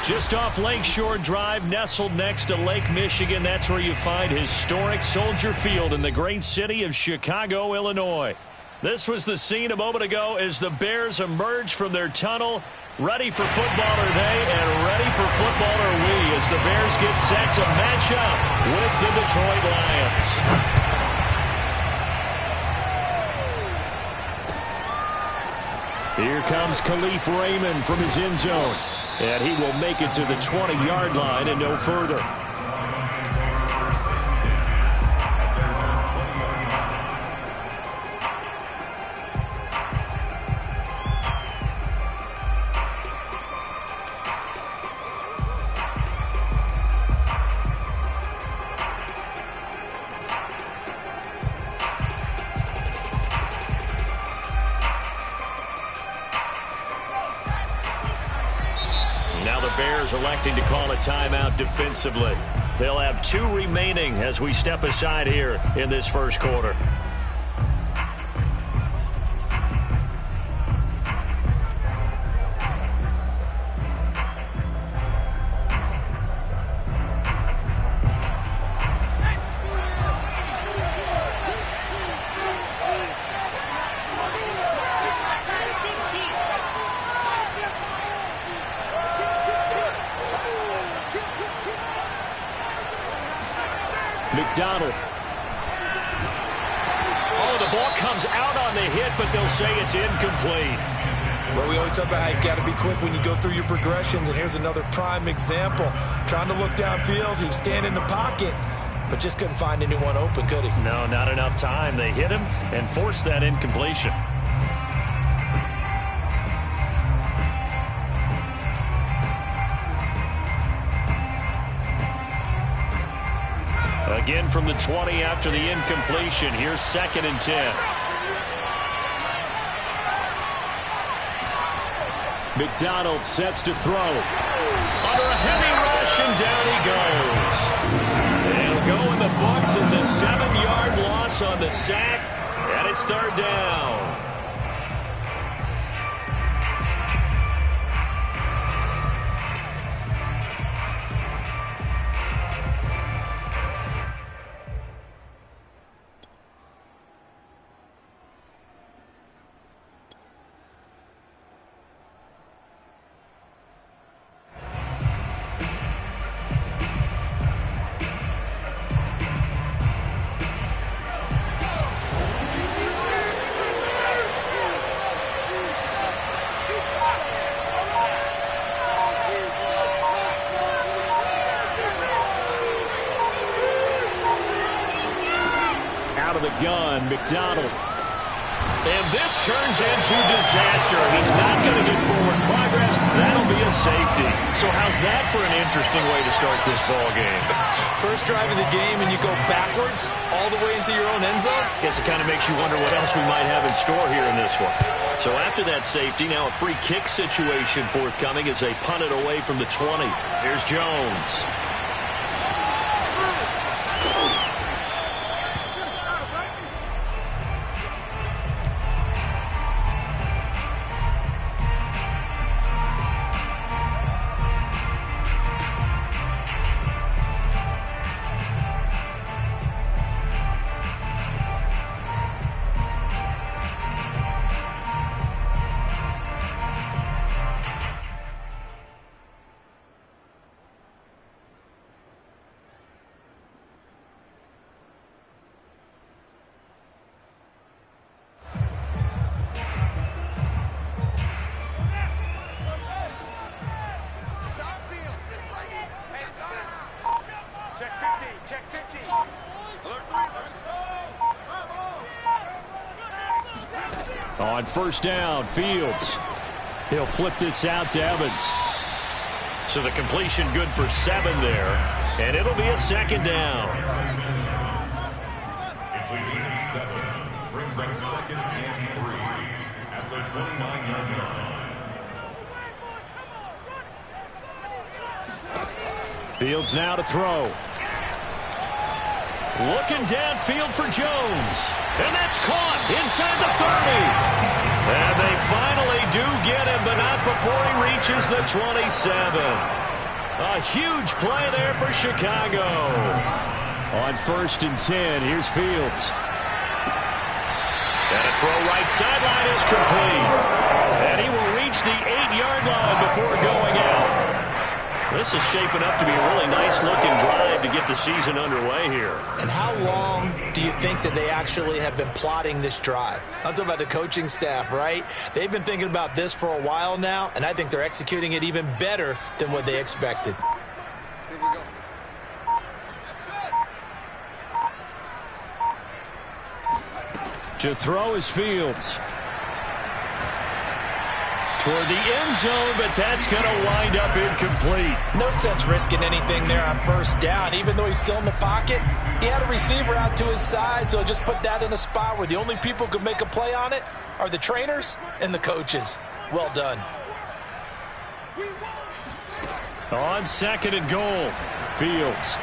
Just off Lakeshore Drive, nestled next to Lake Michigan. That's where you find historic Soldier Field in the great city of Chicago, Illinois. This was the scene a moment ago as the Bears emerged from their tunnel. Ready for football are they, and ready for football are we as the Bears get set to match up with the Detroit Lions. Here comes Khalif Raymond from his end zone. And he will make it to the 20-yard line and no further. Electing to call a timeout defensively. They'll have 2 remaining as we step aside here in this first quarter. McDonald. Oh, the ball comes out on the hit, but they'll say it's incomplete. Well, we always talk about how you've got to be quick when you go through your progressions, and here's another prime example. Trying to look downfield, he was standing in the pocket, but just couldn't find anyone open, could he? No, not enough time. They hit him and forced that incompletion. Again from the 20 after the incompletion. Here's 2nd and 10. McDonald sets to throw. Under a heavy rush, and down he goes. It'll go in the books as a 7-yard loss on the sack, and it's 3rd down. Gun, McDonald. And this turns into disaster. He's not going to get forward progress. That'll be a safety. So how's that for an interesting way to start this ball game? First drive of the game and you go backwards all the way into your own end zone? Guess it kind of makes you wonder what else we might have in store here in this one. So after that safety, now a free kick situation forthcoming as they punt it away from the 20. Here's Jones. On first down, Fields. He'll flip this out to Evans. So the completion good for 7 there, and it'll be a 2nd down. Completion 7 brings up 2nd and 3 at the 29-yard line. Fields now to throw. Looking downfield for Jones. And that's caught inside the 30. And they finally do get him, but not before he reaches the 27. A huge play there for Chicago. On 1st and 10, here's Fields. And a throw right sideline is complete. And he will reach the 8-yard line before going out. This is shaping up to be a really nice-looking drive to get the season underway here. And how long do you think that they actually have been plotting this drive? I'm talking about the coaching staff, right? They've been thinking about this for a while now, and I think they're executing it even better than what they expected. Here we go. To throw is Fields. Toward the end zone, but that's going to wind up incomplete. No sense risking anything there on 1st down. Even though he's still in the pocket, he had a receiver out to his side, so just put that in a spot where the only people who could make a play on it are the trainers and the coaches. Well done. On 2nd and goal, Fields.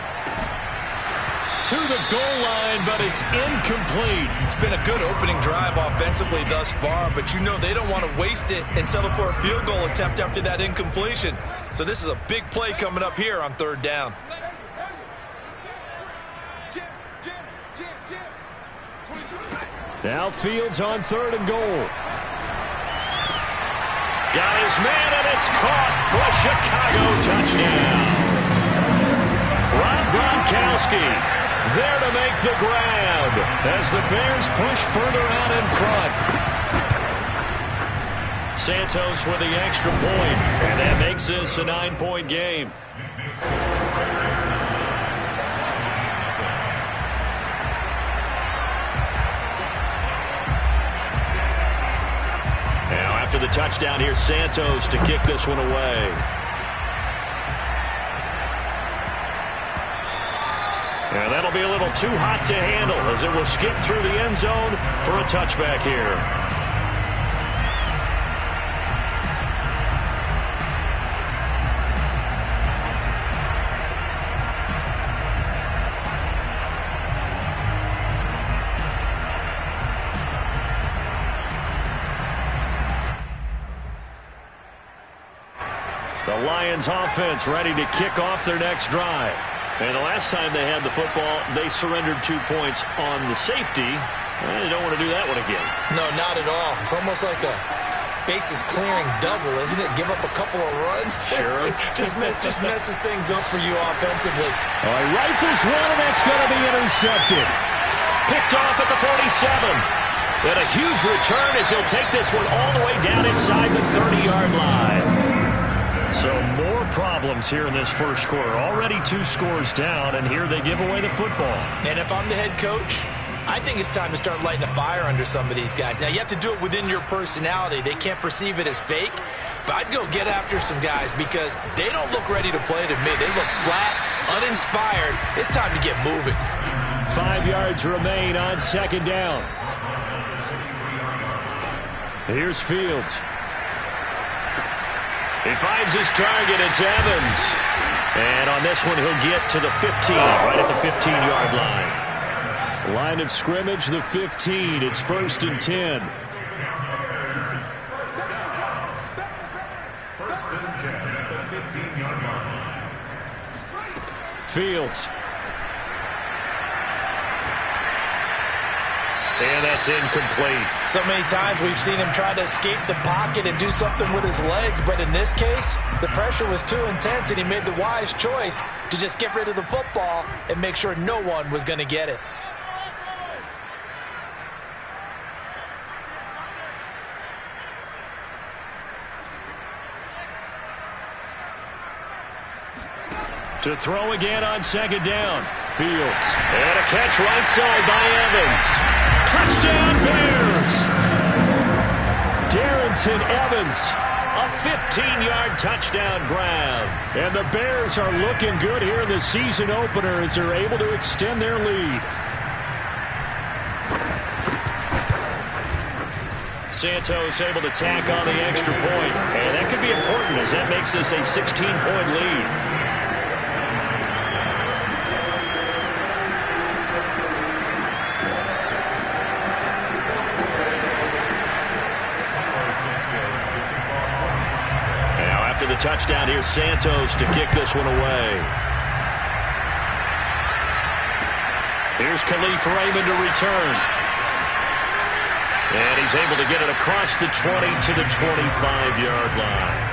To the goal line, but it's incomplete. It's been a good opening drive offensively thus far, but you know they don't want to waste it and settle for a field goal attempt after that incompletion. So this is a big play coming up here on 3rd down. Now Fields on 3rd and goal. Got his man, and it's caught for a Chicago touchdown. Rob Gronkowski there to make the grab as the Bears push further out in front. Santos with the extra point, and that makes this a 9-point game. Now after the touchdown, here's Santos to kick this one away. And that'll be a little too hot to handle as it will skip through the end zone for a touchback here. The Lions offense ready to kick off their next drive. And the last time they had the football, they surrendered 2 points on the safety. They don't want to do that one again. No, not at all. It's almost like a bases clearing double, isn't it? Give up a couple of runs. Sure. just messes things up for you offensively. All right, rifles one, and that's going to be intercepted. Picked off at the 47. And a huge return as he'll take this one all the way down inside the 30-yard line. So more problems here in this first quarter. Already 2 scores down, and here they give away the football. And if I'm the head coach, I think it's time to start lighting a fire under some of these guys. Now, you have to do it within your personality. They can't perceive it as fake, but I'd go get after some guys because they don't look ready to play to me. They look flat, uninspired. It's time to get moving. 5 yards remain on 2nd down. Here's Fields. He finds his target. It's Evans. And on this one, he'll get to the 15, right at the 15-yard line. Line of scrimmage, the 15. It's 1st and 10. 1st and 10 at the 15-yard line. Fields. And that's incomplete. So many times we've seen him try to escape the pocket and do something with his legs, but in this case, the pressure was too intense, and he made the wise choice to just get rid of the football and make sure no one was going to get it. To throw again on 2nd down. Fields. And a catch right side by Evans. Touchdown Bears! Darrynton Evans. A 15-yard touchdown grab. And the Bears are looking good here in the season opener as they're able to extend their lead. Santos able to tack on the extra point. And that could be important as that makes this a 16-point lead. touchdown, here's Santos to kick this one away. Here's Khalif Raymond to return. And he's able to get it across the 20 to the 25-yard line.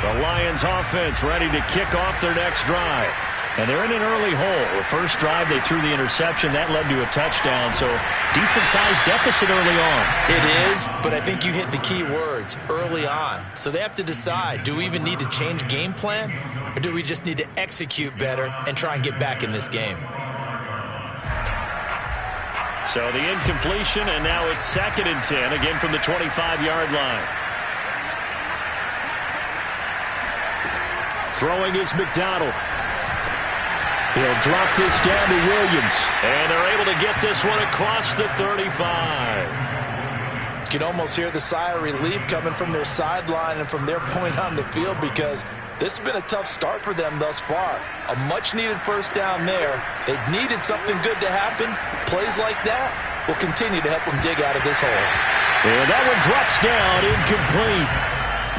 The Lions offense ready to kick off their next drive. And they're in an early hole. The first drive, they threw the interception. That led to a touchdown. So decent-sized deficit early on. It is, but I think you hit the key words, early on. So they have to decide, do we even need to change game plan? Or do we just need to execute better and try and get back in this game? So the incompletion, and now it's 2nd and 10, again from the 25-yard line. Throwing is McDonald. He'll drop this down to Williams. And they're able to get this one across the 35. You can almost hear the sigh of relief coming from their sideline and from their point on the field, because this has been a tough start for them thus far. A much-needed first down there. They needed something good to happen. Plays like that will continue to help them dig out of this hole. And that one drops down, incomplete.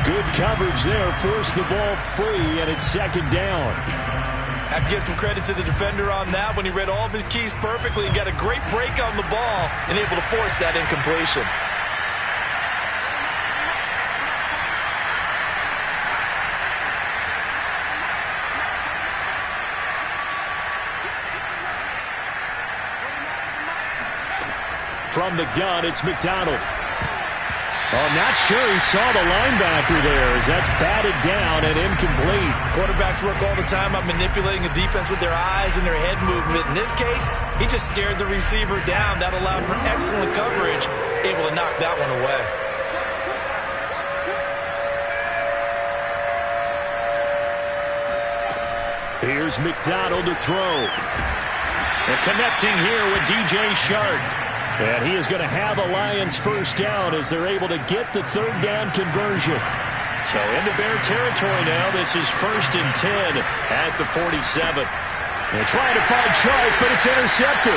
Good coverage there. Forced the ball free, and it's 2nd down. I have to give some credit to the defender on that when he read all of his keys perfectly and got a great break on the ball and able to force that incompletion. From the gun, it's McDonald. I'm not sure he saw the linebacker there, as that's batted down and incomplete. Quarterbacks work all the time on manipulating a defense with their eyes and their head movement. In this case, he just stared the receiver down. That allowed for excellent coverage, able to knock that one away. Here's McDonald to throw. And connecting here with DJ Shark. And he is going to have a Lions first down as they're able to get the 3rd down conversion. So into Bear territory now. This is 1st and 10 at the 47. They're trying to find Shark, but it's intercepted.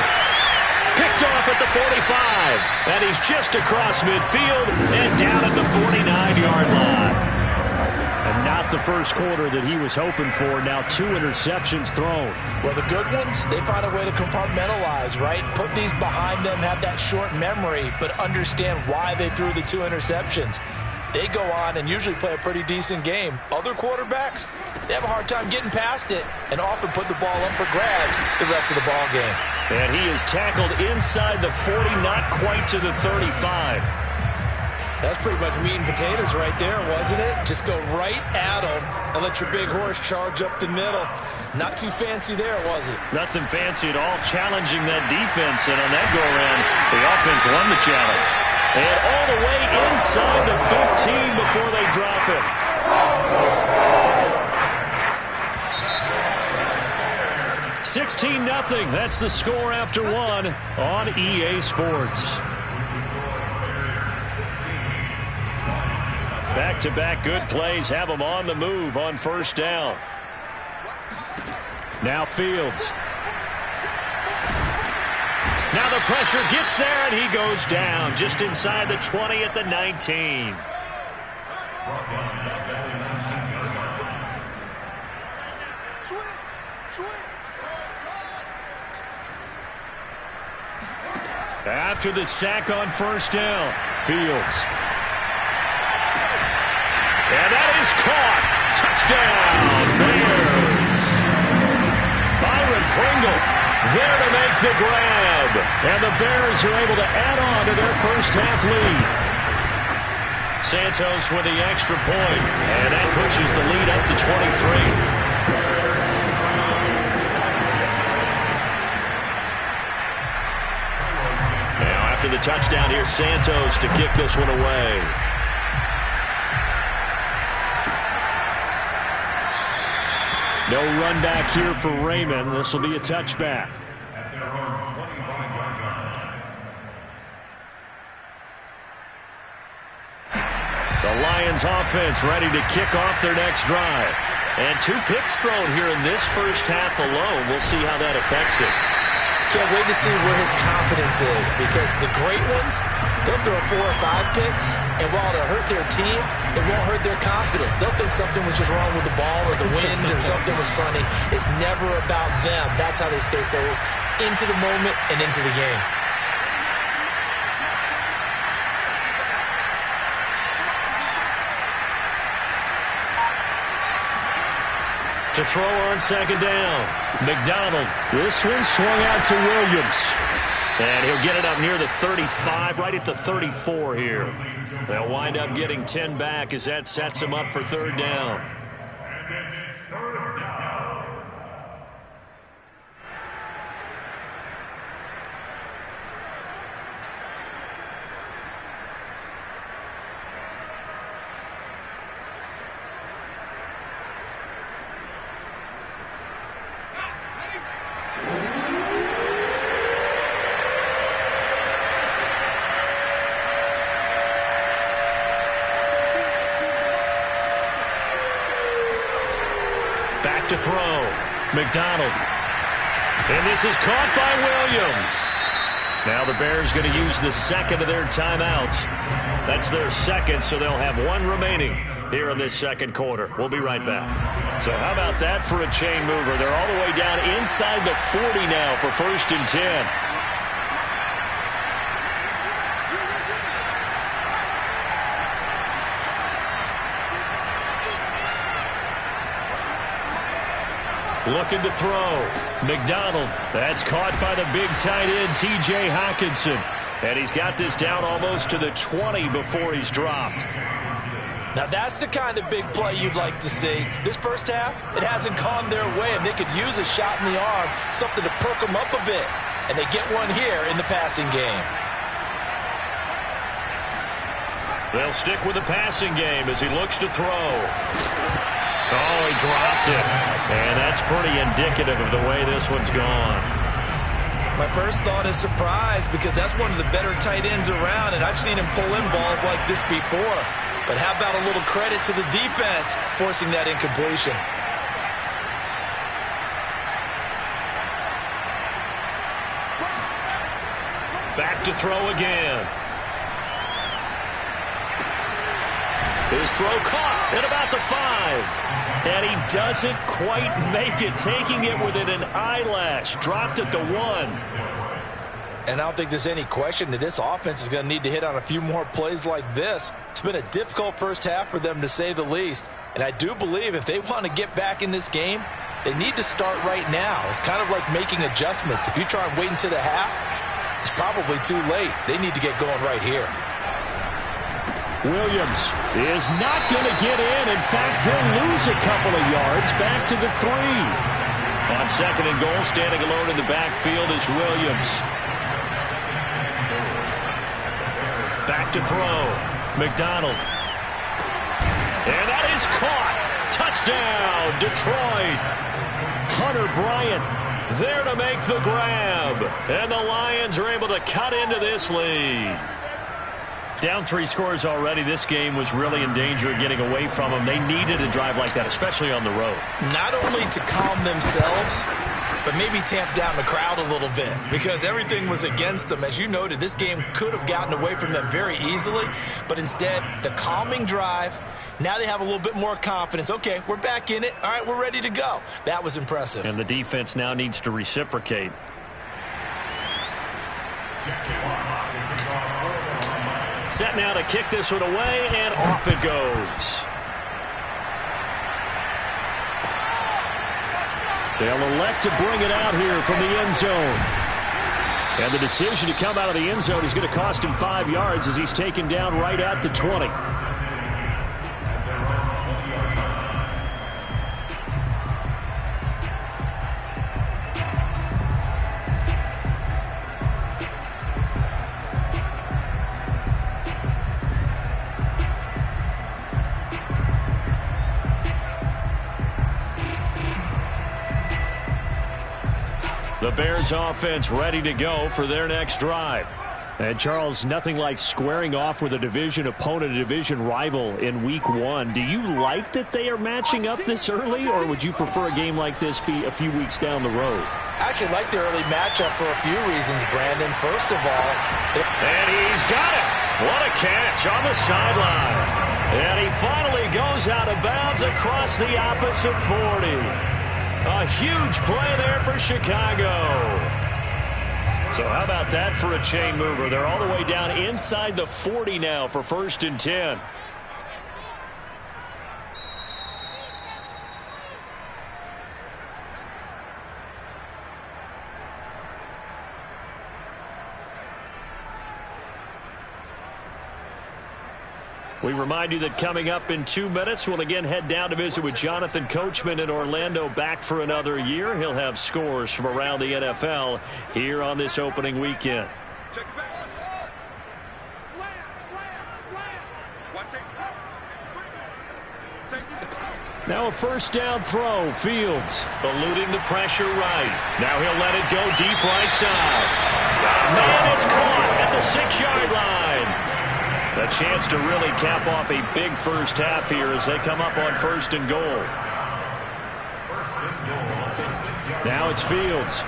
Picked off at the 45. And he's just across midfield and down at the 49-yard line. And not the first quarter that he was hoping for. Now 2 interceptions thrown. Well, the good ones, they find a way to compartmentalize, right? Put these behind them, have that short memory, but understand why they threw the 2 interceptions. They go on and usually play a pretty decent game. Other quarterbacks, they have a hard time getting past it and often put the ball up for grabs the rest of the ball game. And he is tackled inside the 40, not quite to the 35. That's pretty much meat and potatoes right there, wasn't it? Just go right at them and let your big horse charge up the middle. Not too fancy there, was it? Nothing fancy at all, challenging that defense. And on that go-around, the offense won the challenge. And all the way inside the 15 before they drop it. 16-0. That's the score after 1 on EA Sports. Back-to-back good plays have them on the move on first down. Now Fields. Now the pressure gets there, and he goes down just inside the 20 at the 19. After the sack on first down, Fields. And that is caught. Touchdown, Bears. Byron Pringle there to make the grab. And the Bears are able to add on to their first half lead. Santos with the extra point. And that pushes the lead up to 23. Now after the touchdown, here's Santos to kick this one away. No run back here for Raymond. This will be a touchback. The Lions offense ready to kick off their next drive. And 2 picks thrown here in this first half alone. We'll see how that affects it. Can't wait to see where his confidence is, because the great ones, they'll throw 4 or 5 picks, and while it'll hurt their team, it won't hurt their confidence. They'll think something was just wrong with the ball or the wind or something was funny. It's never about them. That's how they stay so into the moment and into the game. To throw on second down, McDonald. This one swung out to Williams. And he'll get it up near the 35, right at the 34 here. They'll wind up getting 10 back as that sets him up for third down. And it's third down. To throw, McDonald. And this is caught by Williams. Now the Bears going to use the second of their timeouts. That's their second, so they'll have 1 remaining here in this second quarter. We'll be right back. So how about that for a chain mover? They're all the way down inside the 40 now for 1st and 10. Looking to throw. McDonald. That's caught by the big tight end, T.J. Hockenson. And he's got this down almost to the 20 before he's dropped. Now that's the kind of big play you'd like to see. This first half, it hasn't gone their way, and they could use a shot in the arm, something to perk them up a bit. And they get one here in the passing game. They'll stick with the passing game as he looks to throw. Oh, he dropped it. And that's pretty indicative of the way this one's gone. My first thought is surprise, because that's one of the better tight ends around, and I've seen him pull in balls like this before. But how about a little credit to the defense forcing that incompletion? Back to throw again. His throw caught at about the 5. And he doesn't quite make it, taking it within an eyelash. Dropped at the 1. And I don't think there's any question that this offense is going to need to hit on a few more plays like this. It's been a difficult first half for them, to say the least. And I do believe if they want to get back in this game, they need to start right now. It's kind of like making adjustments. If you try and wait until the half, it's probably too late. They need to get going right here. Williams is not going to get in. In fact, he'll lose a couple of yards back to the 3. On second and goal, standing alone in the backfield is Williams. Back to throw. McDonald. And that is caught. Touchdown, Detroit. Hunter Bryant there to make the grab. And the Lions are able to cut into this lead. Down 3 scores already. This game was really in danger of getting away from them. They needed a drive like that, especially on the road. Not only to calm themselves, but maybe tamp down the crowd a little bit, because everything was against them. As you noted, this game could have gotten away from them very easily, but instead, the calming drive, now they have a little bit more confidence. Okay, we're back in it. All right, we're ready to go. That was impressive. And the defense now needs to reciprocate. Set now to kick this one away, and off it goes. They'll elect to bring it out here from the end zone. And the decision to come out of the end zone is going to cost him 5 yards as he's taken down right at the 20. The Bears offense ready to go for their next drive. And, Charles, nothing like squaring off with a division opponent, a division rival in Week 1. Do you like that they are matching up this early, or would you prefer a game like this be a few weeks down the road? I actually like the early matchup for a few reasons, Brandon. First of all, and he's got it. What a catch on the sideline. And he finally goes out of bounds across the opposite 40. A huge play there for Chicago. So how about that for a chain mover? They're all the way down inside the 40 now for 1st and 10. We remind you that coming up in 2 minutes, we'll again head down to visit with Jonathan Coachman in Orlando, back for another year. He'll have scores from around the NFL here on this opening weekend. Check it back. Slam. Watch it. Now a first down throw. Fields eluding the pressure right. Now he'll let it go deep right side. Man, it's caught at the 6-yard line. A chance to really cap off a big first half here as they come up on 1st and goal. Now it's Fields.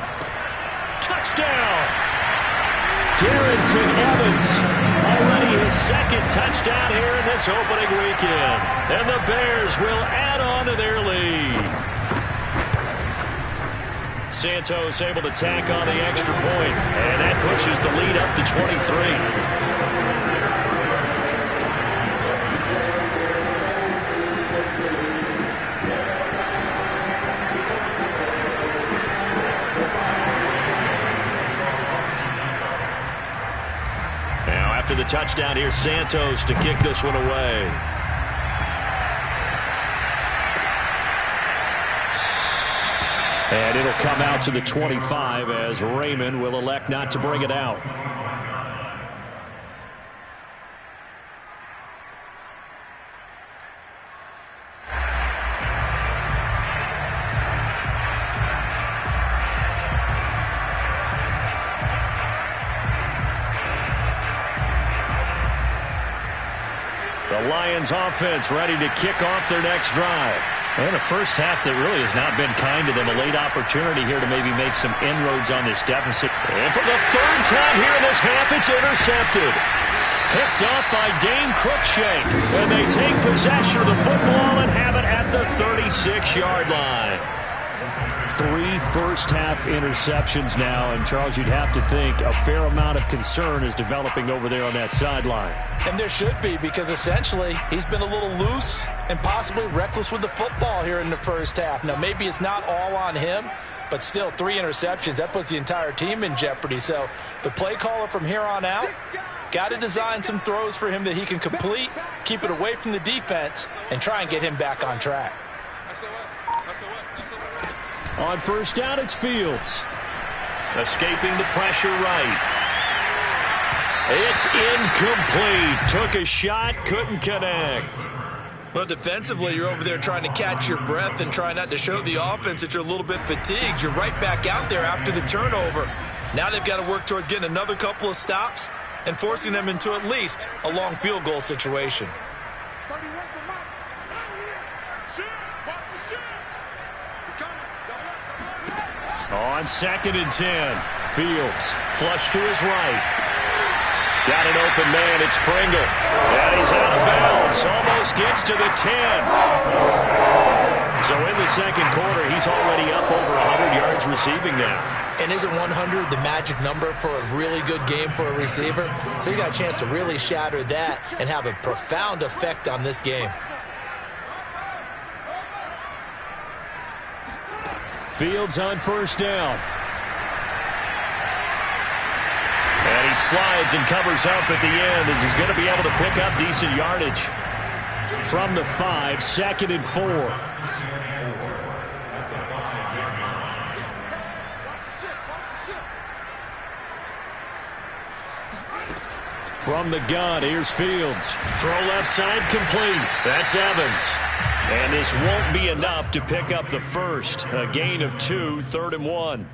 Touchdown! Darrington Evans. Already his 2nd touchdown here in this opening weekend. And the Bears will add on to their lead. Santos able to tack on the extra point. And that pushes the lead up to 23. After the touchdown, here's Santos to kick this one away. And it'll come out to the 25 as Raymond will elect not to bring it out. The Lions offense ready to kick off their next drive. And a first half that really has not been kind to them. A late opportunity here to maybe make some inroads on this deficit. And for the 3rd time here in this half, it's intercepted. Picked up by Dane Cruikshank. And they take possession of the football and have it at the 36-yard line. 3 first-half interceptions now, and Charles, you'd have to think a fair amount of concern is developing over there on that sideline. And there should be, because essentially he's been a little loose and possibly reckless with the football here in the first half. Now, maybe it's not all on him, but still 3 interceptions. That puts the entire team in jeopardy. So the play caller from here on out got to design some throws for him that he can complete, keep it away from the defense, and try and get him back on track. On first down, it's Fields. Escaping the pressure right. It's incomplete. Took a shot, couldn't connect. Well, defensively, you're over there trying to catch your breath and try not to show the offense that you're a little bit fatigued. You're right back out there after the turnover. Now they've got to work towards getting another couple of stops and forcing them into at least a long field goal situation. On 2nd and 10, Fields flush to his right. Got an open man, it's Pringle. And he's out of bounds, almost gets to the 10. So in the 2nd quarter, he's already up over 100 yards receiving now. And isn't 100 the magic number for a really good game for a receiver? So you got a chance to really shatter that and have a profound effect on this game. Fields on first down. And he slides and covers up at the end as he's going to be able to pick up decent yardage. From the 5, 2nd and 4. From the gun, here's Fields. Throw left side complete. That's Evans. And this won't be enough to pick up the first. A gain of 2, 3rd and 1.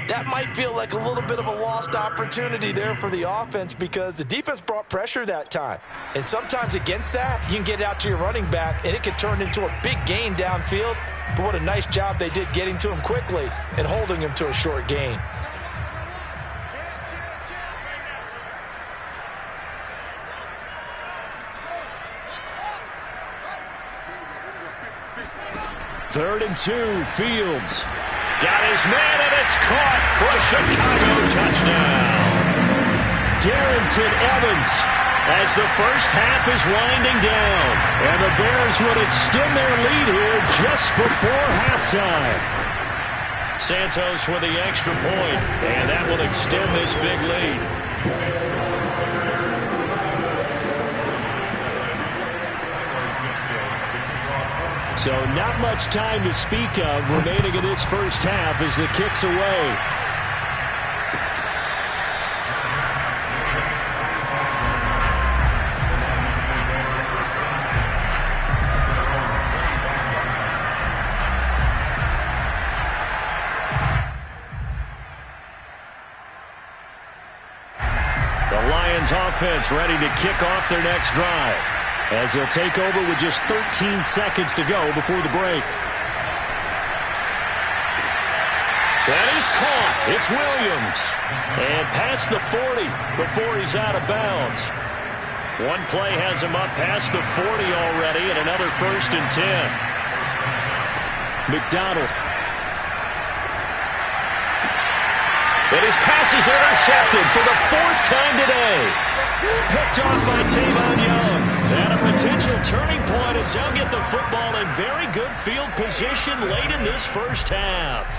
That might feel like a little bit of a lost opportunity there for the offense because the defense brought pressure that time. And sometimes against that, you can get it out to your running back, and it could turn into a big gain downfield. But what a nice job they did getting to him quickly and holding him to a short gain. Third and 2, Fields. Got his man, and it's caught for a Chicago touchdown. Darrynton Evans as the first half is winding down. And the Bears would extend their lead here just before halftime. Santos with the extra point, and that will extend this big lead. So not much time to speak of remaining in this first half as the kick's away. The Lions offense ready to kick off their next drive, as they'll take over with just 13 seconds to go before the break. That is caught. It's Williams. And past the 40 before he's out of bounds. One play has him up past the 40 already, and another 1st and 10. McDonald. And his pass is intercepted for the 4th time today. Picked off by Tavon Young. And a potential turning point as they'll get the football in very good field position late in this first half.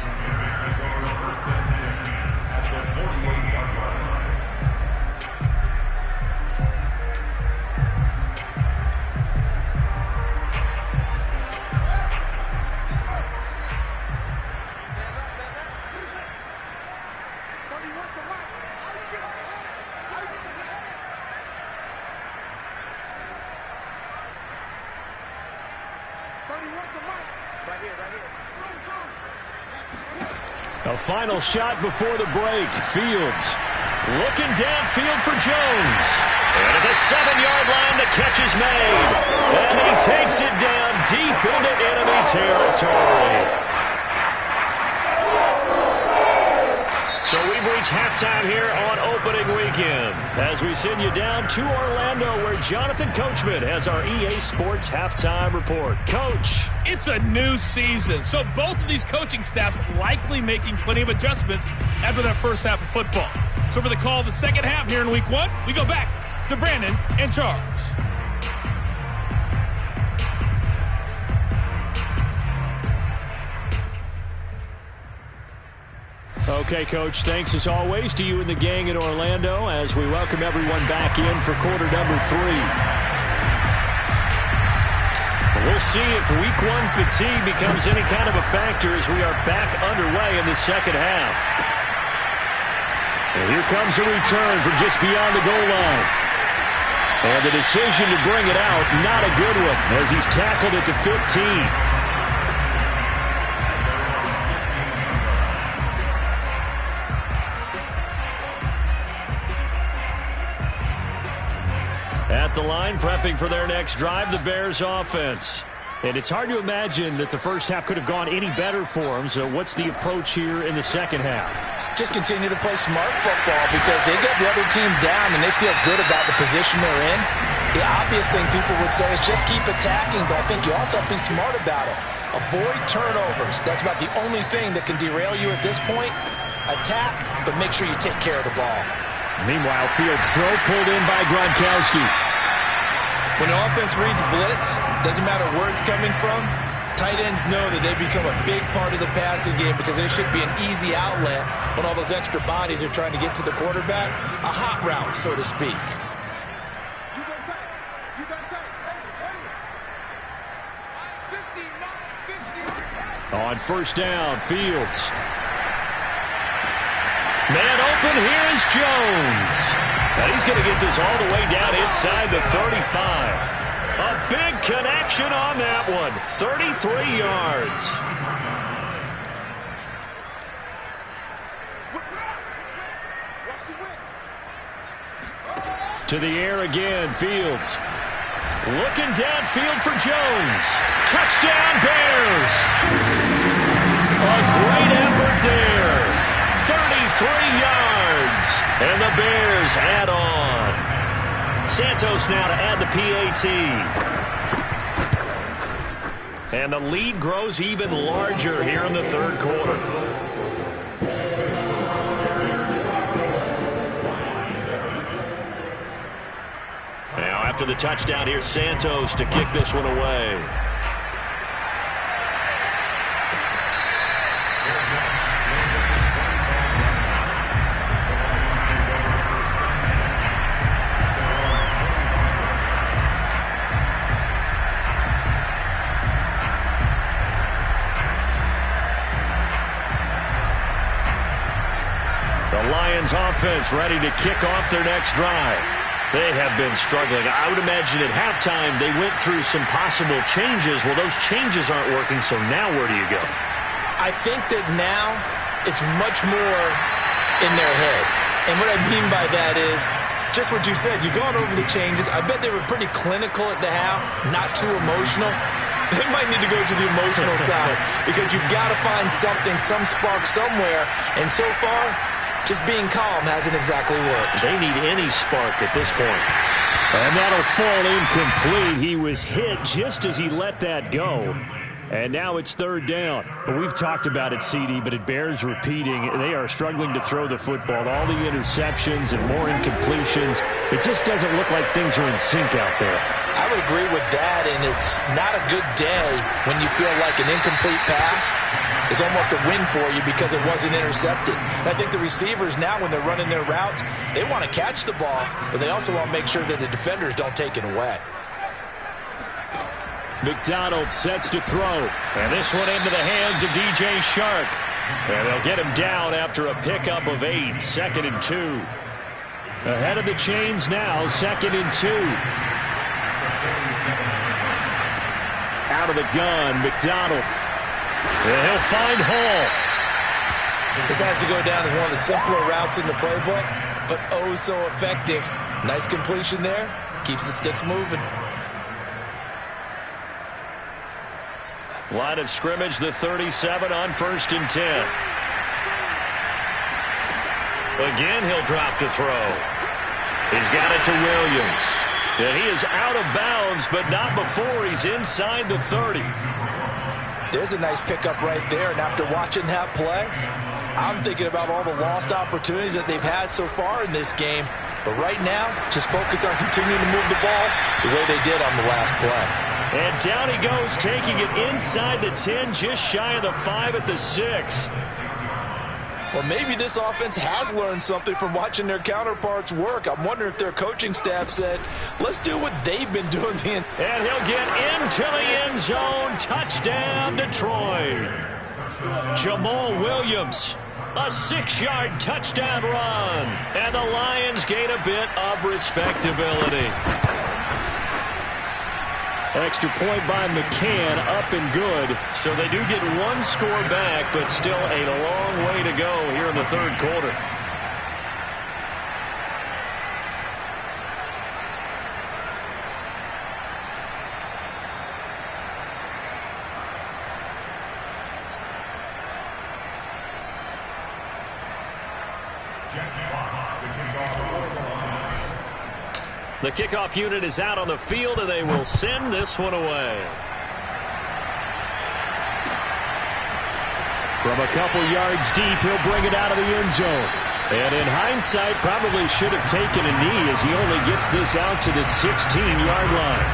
A final shot before the break. Fields looking downfield for Jones. And at the 7-yard line, the catch is made. And he takes it down deep into enemy territory. So we've reached halftime here on opening weekend as we send you down to Orlando where Jonathan Coachman has our EA Sports halftime report. Coach. It's a new season, so both of these coaching staffs likely making plenty of adjustments after that first half of football. So for the call of the second half here in week 1, we go back to Brandon and Charles. Okay, Coach, thanks as always to you and the gang in Orlando as we welcome everyone back in for quarter number 3. We'll see if week 1 fatigue becomes any kind of a factor as we are back underway in the second half. And here comes a return from just beyond the goal line. And the decision to bring it out, not a good one as he's tackled at the 15. At the line, prepping for their next drive, the Bears offense. And it's hard to imagine that the first half could have gone any better for them. So what's the approach here in the second half? Just continue to play smart football because they got the other team down and they feel good about the position they're in. The obvious thing people would say is just keep attacking, but I think you also have to be smart about it. Avoid turnovers. That's about the only thing that can derail you at this point. Attack, but make sure you take care of the ball. Meanwhile, Fields throw pulled in by Gronkowski. When the offense reads blitz, doesn't matter where it's coming from, tight ends know that they become a big part of the passing game because there should be an easy outlet when all those extra bodies are trying to get to the quarterback. A hot route, so to speak. On first down, Fields. Man open, here's Jones. And he's going to get this all the way down inside the 35. A big connection on that one. 33 yards. To the air again, Fields. Looking downfield for Jones. Touchdown, Bears. A great effort there. 33 yards. And the Bears add on. Santos now to add the PAT. And the lead grows even larger here in the third quarter. Now after the touchdown, here's Santos to kick this one away. Lions offense ready to kick off their next drive. They have been struggling. I would imagine at halftime they went through some possible changes. Well, those changes aren't working, so now where do you go? I think that now it's much more in their head. And what I mean by that is just what you said. You've gone over the changes. I bet they were pretty clinical at the half, not too emotional. They might need to go to the emotional side because you've got to find something, some spark somewhere. And so far, just being calm hasn't exactly worked. They need any spark at this point. And that'll fall incomplete. He was hit just as he let that go. And now it's third down. Well, we've talked about it, CD, but it bears repeating. They are struggling to throw the football. All the interceptions and more incompletions. It just doesn't look like things are in sync out there. I would agree with that, and it's not a good day when you feel like an incomplete pass is almost a win for you because it wasn't intercepted. And I think the receivers now, when they're running their routes, they want to catch the ball, but they also want to make sure that the defenders don't take it away. McDonald sets to throw. And this one into the hands of DJ Shark. And they'll get him down after a pickup of 8. 2nd and 2. Ahead of the chains now. 2nd and 2. Out of the gun, McDonald. And he'll find Hall. This has to go down as one of the simpler routes in the playbook, but oh so effective. Nice completion there. Keeps the sticks moving. Line of scrimmage, the 37 on 1st and 10. Again, he'll drop to throw. He's got it to Williams. And he is out of bounds, but not before he's inside the 30. There's a nice pickup right there, and after watching that play, I'm thinking about all the lost opportunities that they've had so far in this game. But right now, just focus on continuing to move the ball the way they did on the last play. And down he goes, taking it inside the 10, just shy of the 5 at the 6. Well, maybe this offense has learned something from watching their counterparts work. I'm wondering if their coaching staff said, let's do what they've been doing. And he'll get into the end zone. Touchdown, Detroit. Jamal Williams, a 6-yard touchdown run. And the Lions gain a bit of respectability. Extra point by McCann, up and good. So they do get one score back, but still a long way to go here in the third quarter. The kickoff unit is out on the field, and they will send this one away. From a couple yards deep, he'll bring it out of the end zone. And in hindsight, probably should have taken a knee as he only gets this out to the 16-yard line.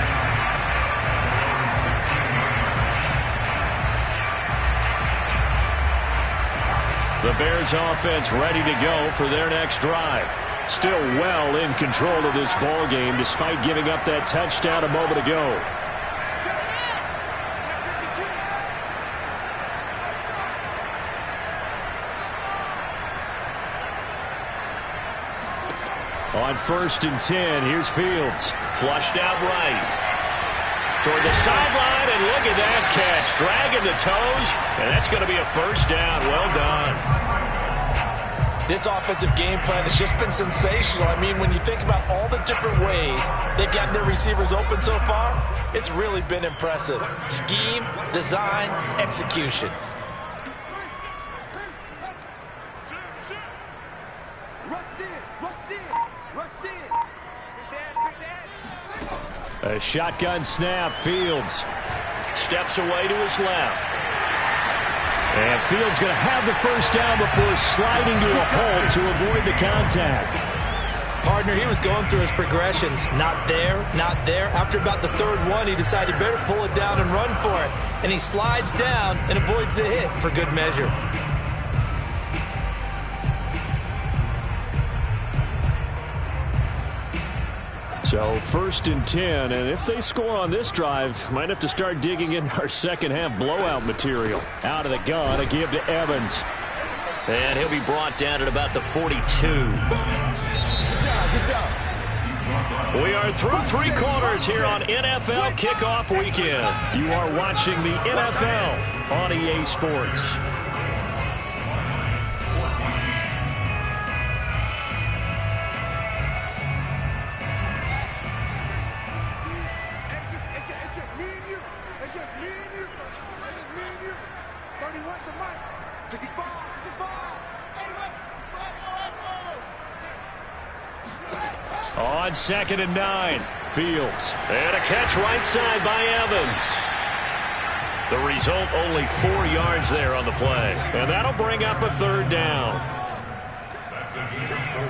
The Bears offense ready to go for their next drive. Still well in control of this ball game despite giving up that touchdown a moment ago. On 1st and 10, here's Fields. Flushed out right. Toward the sideline, and look at that catch. Dragging the toes, and that's going to be a first down. Well done. This offensive game plan has just been sensational. I mean, when you think about all the different ways they've gotten their receivers open so far, it's really been impressive. Scheme, design, execution. A shotgun snap. Fields steps away to his left. And Fields going to have the first down before sliding to a halt to avoid the contact. Partner, he was going through his progressions. Not there, not there. After about the third one, he decided he better pull it down and run for it. And he slides down and avoids the hit for good measure. So 1st and 10, and if they score on this drive, might have to start digging in our second half blowout material. Out of the gun, a give to Evans. And he'll be brought down at about the 42. We are through 3 quarters here on NFL Kickoff Weekend. You are watching the NFL on EA Sports. On 2nd and 9, Fields. And a catch right side by Evans. The result, only 4 yards there on the play. And that'll bring up a 3rd down. That's a gain of 4.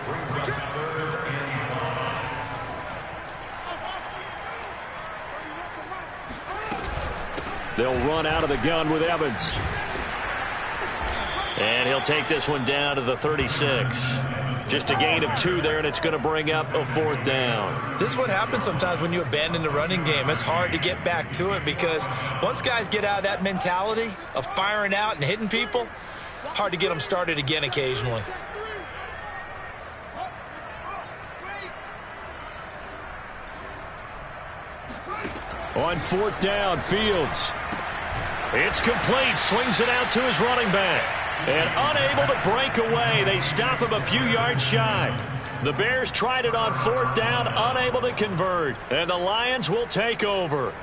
Brings up 3rd and 5. They'll run out of the gun with Evans. And he'll take this one down to the 36. Just a gain of 2 there, and it's going to bring up a 4th down. This is what happens sometimes when you abandon the running game. It's hard to get back to it because once guys get out of that mentality of firing out and hitting people, hard to get them started again occasionally. On 4th down, Fields. It's complete. Swings it out to his running back. And unable to break away. They stop him a few yards shy. The Bears tried it on 4th down, unable to convert. And the Lions will take over.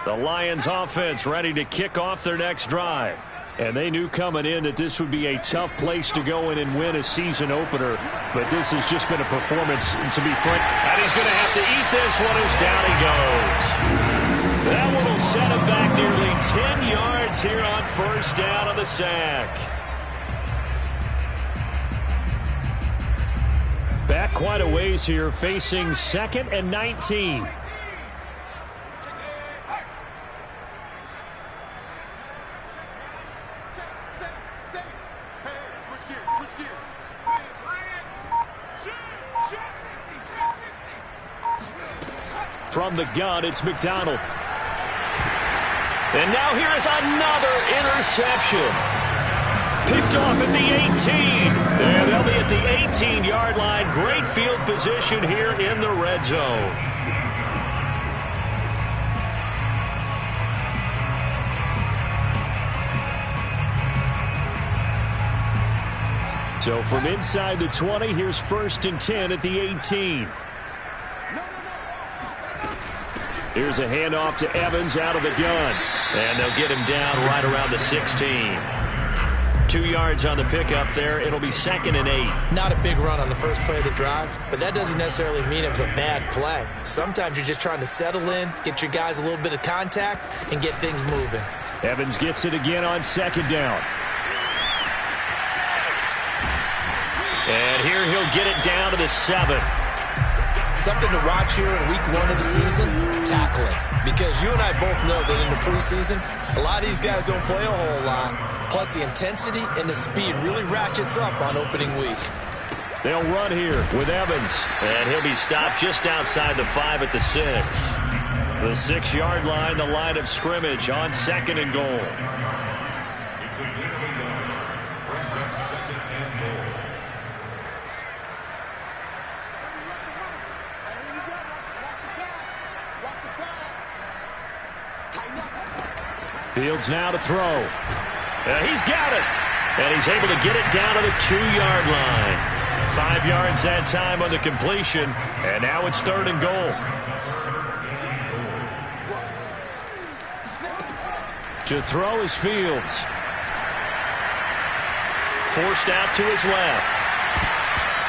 The Lions offense ready to kick off their next drive. And they knew coming in that this would be a tough place to go in and win a season opener. But this has just been a performance, to be frank. And he's going to have to eat this one as down he goes. That one will set him back nearly 10 yards here on 1st down on the sack. Back quite a ways here, facing 2nd and 19. From the gun, it's McDonald. And now here is another interception. Picked off at the 18. And they'll be at the 18-yard line. Great field position here in the red zone. So from inside the 20, here's 1st and 10 at the 18. Here's a handoff to Evans out of the gun. And they'll get him down right around the 16. 2 yards on the pickup there. It'll be 2nd and 8. Not a big run on the first play of the drive, but that doesn't necessarily mean it was a bad play. Sometimes you're just trying to settle in, get your guys a little bit of contact, and get things moving. Evans gets it again on 2nd down. And here he'll get it down to the 7. Something to watch here in week 1 of the season, tackling. Because you and I both know that in the preseason, a lot of these guys don't play a whole lot. Plus, the intensity and the speed really ratchets up on opening week. They'll run here with Evans. And he'll be stopped just outside the 5 at the 6. The 6-yard line, the line of scrimmage on 2nd and goal. It's a gain of 11. Brings up 2nd and goal. Fields now to throw. He's got it. And he's able to get it down to the 2-yard line. 5 yards that time on the completion. And now it's 3rd and goal. To throw is Fields. Forced out to his left.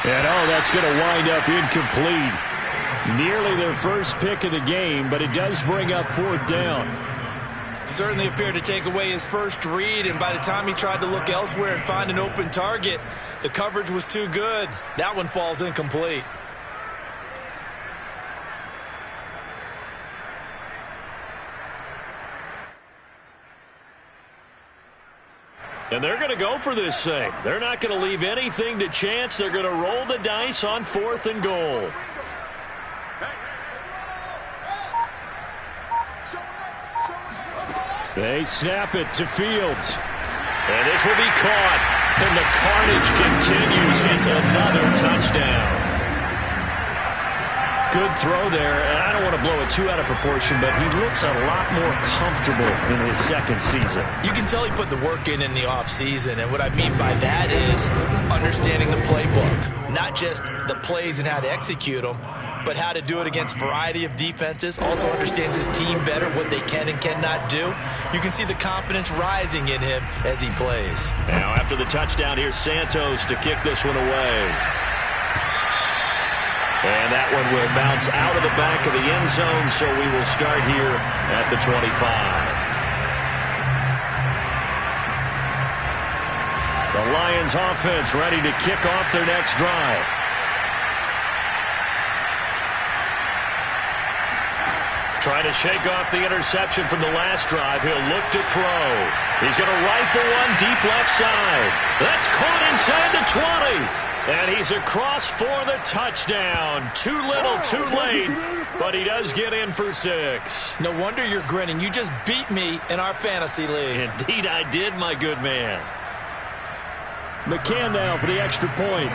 And that's going to wind up incomplete. Nearly their first pick of the game, but it does bring up 4th down. Certainly appeared to take away his first read, and by the time he tried to look elsewhere and find an open target, the coverage was too good. That one falls incomplete. And they're going to go for this thing. They're not going to leave anything to chance. They're going to roll the dice on 4th and goal. They snap it to Fields. And this will be caught. And the carnage continues. It's another touchdown. Good throw there. And I don't want to blow it too out of proportion, but he looks a lot more comfortable in his second season. You can tell he put the work in the offseason. And what I mean by that is understanding the playbook. Not just the plays and how to execute them, but how to do it against a variety of defenses. Also understands his team better, what they can and cannot do. You can see the confidence rising in him as he plays. Now after the touchdown, here's Santos to kick this one away. And that one will bounce out of the back of the end zone, so we will start here at the 25. The Lions offense ready to kick off their next drive. Trying to shake off the interception from the last drive. He'll look to throw. He's going to rifle one deep left side. That's caught inside the 20. And he's across for the touchdown. Too little, too late. But he does get in for 6. No wonder you're grinning. You just beat me in our fantasy league. Indeed I did, my good man. McCann now for the extra point.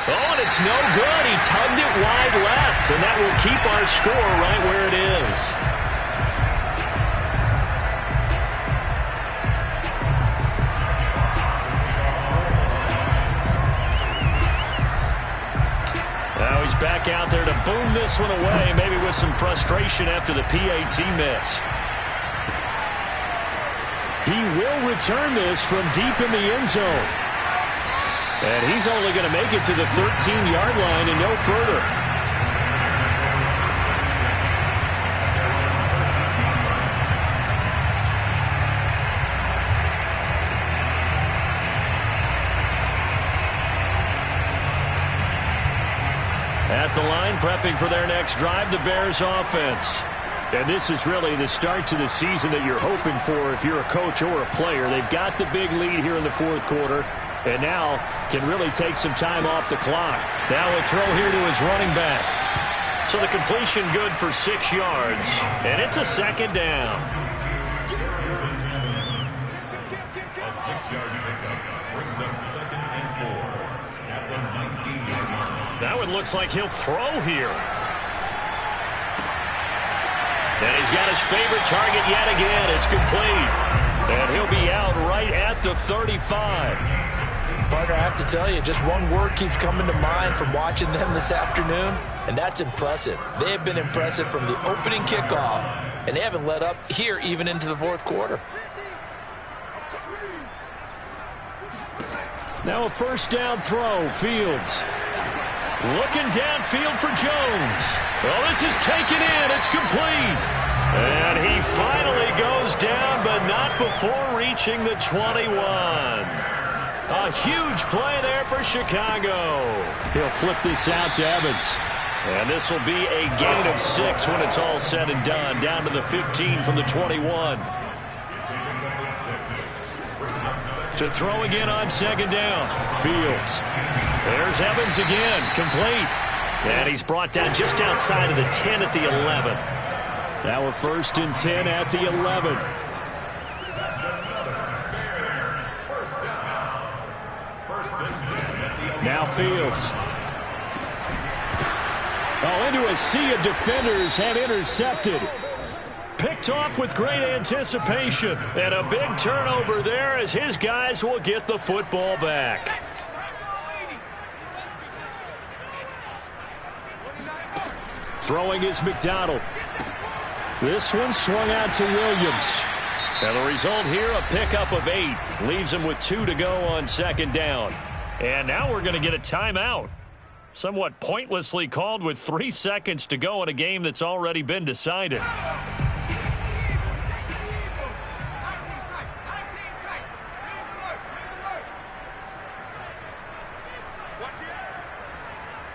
Oh, and it's no good. He tugged it wide left, and that will keep our score right where it is. Now he's back out there to boom this one away, maybe with some frustration after the PAT miss. He will return this from deep in the end zone. And he's only going to make it to the 13-yard line and no further. At the line, prepping for their next drive, the Bears offense. And this is really the start to the season that you're hoping for if you're a coach or a player. They've got the big lead here in the 4th quarter, and now can really take some time off the clock. Now a throw here to his running back. So the completion good for 6 yards, and it's a 2nd down. A 6-yard pickup brings up 2nd and 4 at the 19-yard line. Now it looks like he'll throw here. And he's got his favorite target yet again. It's complete. And he'll be out right at the 35. Partner, I have to tell you, just one word keeps coming to mind from watching them this afternoon, and that's impressive. They have been impressive from the opening kickoff, and they haven't let up here even into the 4th quarter. Now a 1st down throw, Fields. Looking downfield for Jones. Well, this is taken in. It's complete. And he finally goes down, but not before reaching the 21. A huge play there for Chicago. He'll flip this out to Evans. And this will be a gain of 6 when it's all said and done. Down to the 15 from the 21. To throw again on 2nd down. Fields. There's Evans again, complete. And he's brought down just outside of the 10 at the 11. Now a 1st and 10 at the 11. Now Fields. Oh, into a sea of defenders and intercepted. Picked off with great anticipation. And a big turnover there as his guys will get the football back. Throwing is McDonald. This one swung out to Williams. And the result here, a pickup of 8. Leaves him with 2 to go on second down. And now we're going to get a timeout. Somewhat pointlessly called with 3 seconds to go in a game that's already been decided.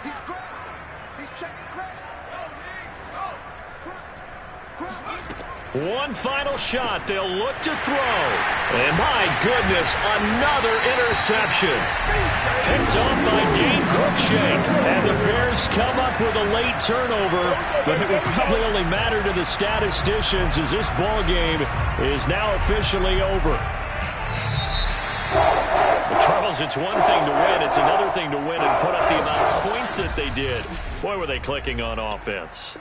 He's crossing. He's checking crack. One final shot. They'll look to throw. And my goodness, another interception. Picked off by Dane Cruikshank. And the Bears come up with a late turnover, but it would probably only matter to the statisticians as this ball game is now officially over. But Charles, it's one thing to win. It's another thing to win and put up the amount of points that they did. Boy, were they clicking on offense.